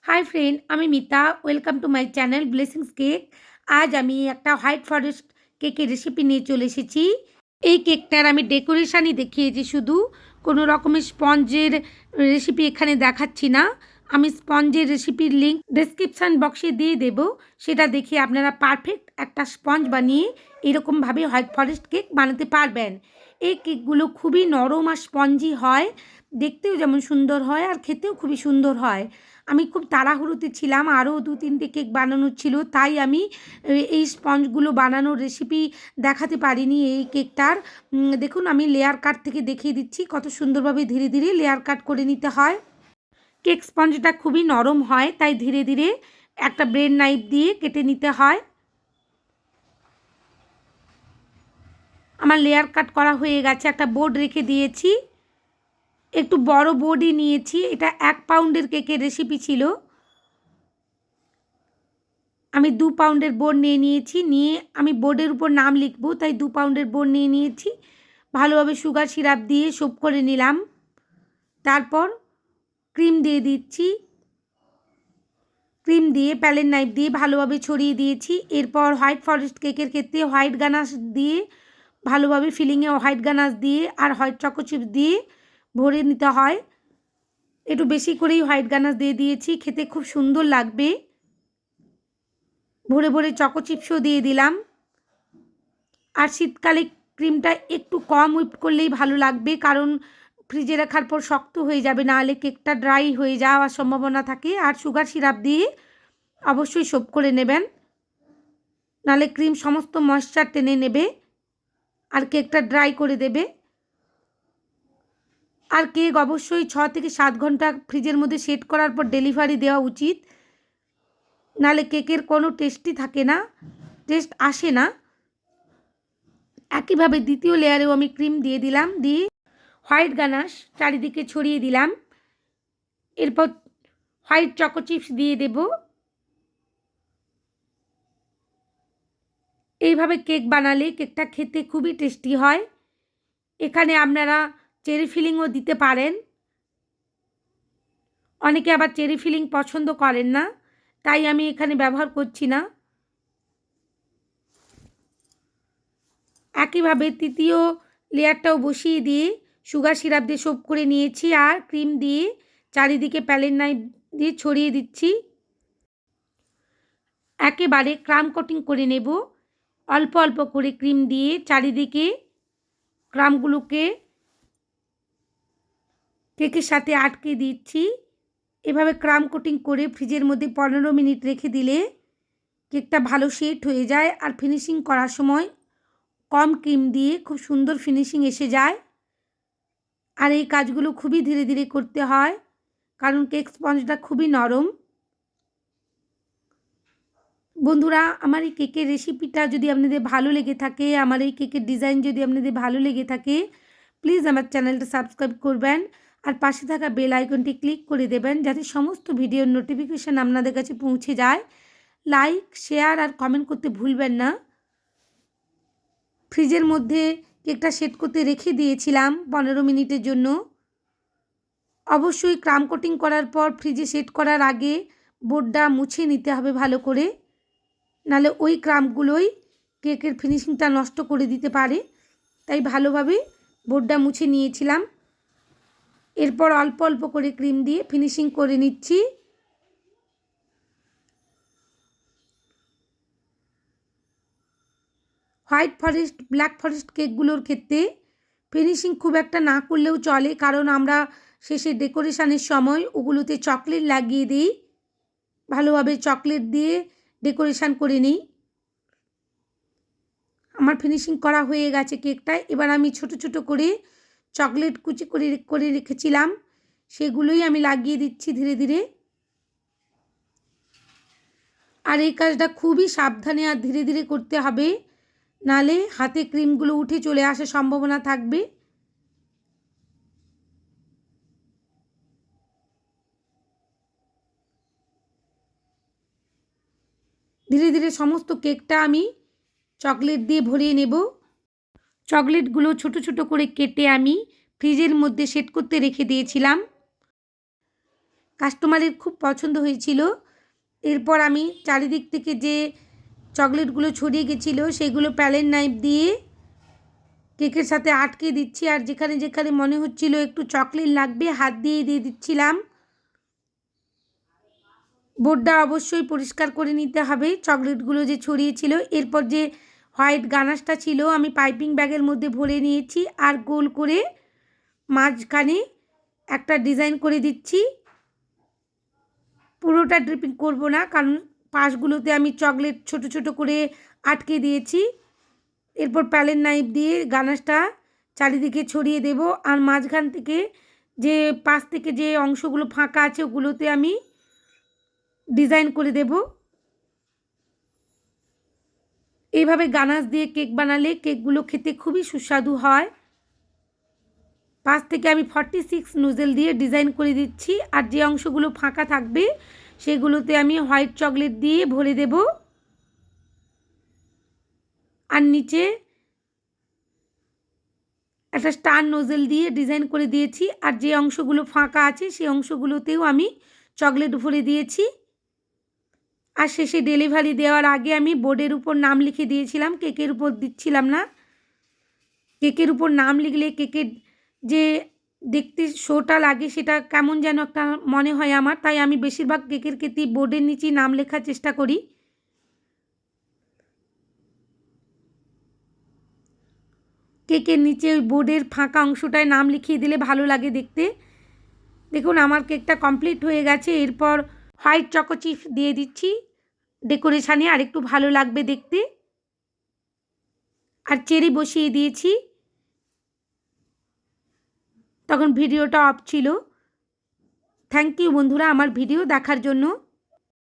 Hi friend, আমি Mita. Welcome to my channel blessings cake. আজ আমি একটা হোয়াইট ফরেস্ট কেকের রেসিপি নিয়ে চলে এসেছি। এই কেকটার আমি ডেকোরেশানই দেখিয়েছি, শুধু কোনো রকমের স্পঞ্জের রেসিপি এখানে দেখাচ্ছি না। আমি স্পঞ্জের রেসিপির লিঙ্ক ডেসক্রিপশান বক্সে দিয়ে দেব, সেটা দেখে আপনারা পারফেক্ট একটা স্পঞ্জ বানিয়ে এরকমভাবে হোয়াইট ফরেস্ট কেক বানাতে পারবেন। এই কেকগুলো খুবই নরম আর স্পঞ্জি হয়, দেখতেও যেমন সুন্দর হয় আর খেতেও খুবই সুন্দর হয়। আমি খুব তাড়াহুড়োতে ছিলাম, আরও 2-3টে কেক বানানোর ছিল, তাই আমি এই স্পঞ্জগুলো বানানোর রেসিপি দেখাতে পারিনি এই কেকটার। দেখুন, আমি লেয়ার কাট থেকে দেখিয়ে দিচ্ছি কত সুন্দরভাবে ধীরে ধীরে লেয়ার কাট করে নিতে হয়। কেক স্পঞ্জটা খুবই নরম হয়, তাই ধীরে ধীরে একটা ব্রেড নাইফ দিয়ে কেটে নিতে হয়। আমার লেয়ার কাট করা হয়ে গেছে, একটা বোর্ড রেখে দিয়েছি। একটু বড় বোর্ডই নিয়েছি, এটা 1 পাউন্ডের কেকের রেসিপি ছিল। আমি 2 পাউন্ডের বোর্ড নিয়ে নিয়েছি, নিয়ে আমি বোর্ডের উপর নাম লিখব, তাই 2 পাউন্ডের বোর্ড নিয়ে নিয়েছি। ভালোভাবে সুগার সিরাপ দিয়ে সোপ করে নিলাম। তারপর ক্রিম দিয়ে দিচ্ছি, ক্রিম দিয়ে প্যালেট নাইফ দিয়ে ভালোভাবে ছড়িয়ে দিয়েছি। এরপর হোয়াইট ফরেস্ট কেকের ক্ষেত্রে হোয়াইট গানাশ দিয়ে ভালোভাবে ফিলিংয়ে হোয়াইট গানাশ দিয়ে আর হোয়াইট চকো চিপস দিয়ে ভরে নিতে হয়। একটু বেশি করেই হোয়াইট গানাশ দিয়ে দিয়েছি, খেতে খুব সুন্দর লাগবে। ভরে ভরে চকো চিপসও দিয়ে দিলাম। আর শীতকালে ক্রিমটা একটু কম হুইপ করলেই ভালো লাগবে, কারণ ফ্রিজে রাখার পর শক্ত হয়ে যাবে, নাহলে কেকটা ড্রাই হয়ে যাওয়ার সম্ভাবনা থাকে। আর সুগার সিরাপ দিয়ে অবশ্যই সোপ করে নেবেন, নাহলে ক্রিম সমস্ত ময়েশ্চার টেনে নেবে আর কেকটা ড্রাই করে দেবে। আর কেক অবশ্যই 6 থেকে 7 ঘন্টা ফ্রিজের মধ্যে সেট করার পর ডেলিভারি দেওয়া উচিত, নাহলে কেকের কোনো টেস্টই থাকে না, টেস্ট আসে না। একইভাবে দ্বিতীয় লেয়ারেও আমি ক্রিম দিয়ে দিলাম, দিয়ে হোয়াইট গানাশ চারিদিকে ছড়িয়ে দিলাম। এরপর হোয়াইট চকো চিপস দিয়ে দেব। এইভাবে কেক বানালে কেকটা খেতে খুবই টেস্টি হয়। এখানে আপনারা চেরি ফিলিংও দিতে পারেন, অনেকে আবার চেরি ফিলিং পছন্দ করেন না, তাই আমি এখানে ব্যবহার করছি না। একইভাবে তৃতীয় লেয়ারটাও বসিয়ে দিয়ে সুগার সিরাপ দিয়ে সোপ করে নিয়েছি, আর ক্রিম দিয়ে চারিদিকে প্যালেট নাইফ দিয়ে ছড়িয়ে দিচ্ছি। একেবারে ক্রাম কোটিং করে নেব, অল্প অল্প করে ক্রিম দিয়ে চারিদিকে ক্রামগুলোকে কেকের সাথে আটকে দিচ্ছি। এভাবে ক্রাম কোটিং করে ফ্রিজের মধ্যে 15 মিনিট রেখে দিলে কেকটা ভালো সেট হয়ে যায়, আর ফিনিশিং করার সময় কম ক্রিম দিয়ে খুব সুন্দর ফিনিশিং এসে যায়। আর এই কাজগুলো খুবই ধীরে ধীরে করতে হয়, কারণ কেক স্পঞ্জটা খুবই নরম। বন্ধুরা, আমার এই কেকের রেসিপিটা যদি আপনাদের ভালো লেগে থাকে, আমার এই কেকের ডিজাইন যদি আপনাদের ভালো লেগে থাকে, প্লিজ আমার চ্যানেলটা সাবস্ক্রাইব করবেন আর পাশে থাকা বেল আইকনটি ক্লিক করে দেবেন, যাতে সমস্ত ভিডিওর নোটিফিকেশান আপনাদের কাছে পৌঁছে যায়। লাইক, শেয়ার আর কমেন্ট করতে ভুলবেন না। ফ্রিজের মধ্যে কেকটা সেট করতে রেখে দিয়েছিলাম 15 মিনিটের জন্য। অবশ্যই ক্রাম কোটিং করার পর ফ্রিজে সেট করার আগে বোর্ডটা মুছে নিতে হবে ভালো করে, নাহলে ওই ক্রামগুলোই কেকের ফিনিশিংটা নষ্ট করে দিতে পারে। তাই ভালোভাবে বোর্ডটা মুছে নিয়েছিলাম। এরপর অল্প অল্প করে ক্রিম দিয়ে ফিনিশিং করে নিচ্ছি। হোয়াইট ফরেস্ট, ব্ল্যাক ফরেস্ট কেকগুলোর ক্ষেত্রে ফিনিশিং খুব একটা না করলেও চলে, কারণ আমরা শেষে ডেকোরেশানের সময় ওগুলোতে চকলেট লাগিয়ে দিই। ভালোভাবে চকলেট দিয়ে ডেকোরেশান করে নিই। আমার ফিনিশিং করা হয়ে গেছে কেকটায়। এবার আমি ছোট ছোট করে চকলেট কুচি করে রেখেছিলাম, সেগুলোই আমি লাগিয়ে দিচ্ছি ধীরে ধীরে। আর এই কাজটা খুবই সাবধানে আর ধীরে ধীরে করতে হবে, নালে হাতে ক্রিমগুলো উঠে চলে আসার সম্ভাবনা থাকবে। ধীরে ধীরে সমস্ত কেকটা আমি চকলেট দিয়ে ভরিয়ে নেব। চকলেটগুলো ছোট ছোট করে কেটে আমি ফ্রিজের মধ্যে সেট করতে রেখে দিয়েছিলাম। কাস্টমারের খুব পছন্দ হয়েছিল। এরপর আমি চারিদিক থেকে যে চকলেটগুলো ছড়িয়ে গেছিলো সেগুলো প্যালেট নাইফ দিয়ে কেকের সাথে আটকে দিচ্ছি, আর যেখানে যেখানে মনে হচ্ছিল একটু চকলেট লাগবে হাত দিয়ে দিচ্ছিলাম। বোর্ডটা অবশ্যই পরিষ্কার করে নিতে হবে চকলেটগুলো যে ছড়িয়েছিল। এরপর যে হোয়াইট গানাশটা ছিল আমি পাইপিং ব্যাগের মধ্যে ভরে নিয়েছি, আর গোল করে মাঝখানে একটা ডিজাইন করে দিচ্ছি। পুরোটা ড্রিপিং করব না, কারণ পাশগুলোতে আমি চকলেট ছোট ছোট করে আটকে দিয়েছি। এরপর প্যালেট নাইফ দিয়ে গানাশটা চারিদিকে ছড়িয়ে দেব, আর মাঝখান থেকে যে পাশ থেকে যে অংশগুলো ফাঁকা আছে ওগুলোতে আমি ডিজাইন করে দেব। এইভাবে গানাশ দিয়ে কেক বানালে কেকগুলো খেতে খুবই সুস্বাদু হয়। পাশ থেকে আমি 46 নোজেল দিয়ে ডিজাইন করে দিচ্ছি, আর যে অংশগুলো ফাঁকা থাকবে সেগুলোতে আমি হোয়াইট চকলেট দিয়ে ভরে দেব, আর নিচে একটা স্টার নোজেল দিয়ে ডিজাইন করে দিয়েছি, আর যে অংশগুলো ফাঁকা আছে সেই অংশগুলোতেও আমি চকলেট ভরে দিয়েছি। আর শেষে ডেলিভারি দেওয়ার আগে আমি বোর্ডের উপর নাম লিখে দিয়েছিলাম, কেকের উপর দিচ্ছিলাম না। কেকের উপর নাম লিখলে কেকের যে দেখতে শোটা লাগে সেটা কেমন যেন একটা মনে হয় আমার, তাই আমি বেশিরভাগ কেকের ক্ষেত্রেই বোর্ডের নিচেই নাম লেখার চেষ্টা করি। কেকের নিচে ওই বোর্ডের ফাঁকা অংশটায় নাম লিখিয়ে দিলে ভালো লাগে দেখতে। দেখুন আমার কেকটা কমপ্লিট হয়ে গেছে। এরপর হোয়াইট চকো চিপ দিয়ে দিচ্ছি ডেকোরেশানে, আর একটু ভালো লাগবে দেখতে। আর চেরি বসিয়ে দিয়েছি, তখন ভিডিওটা অফ ছিল। থ্যাংক ইউ বন্ধুরা আমার ভিডিও দেখার জন্য।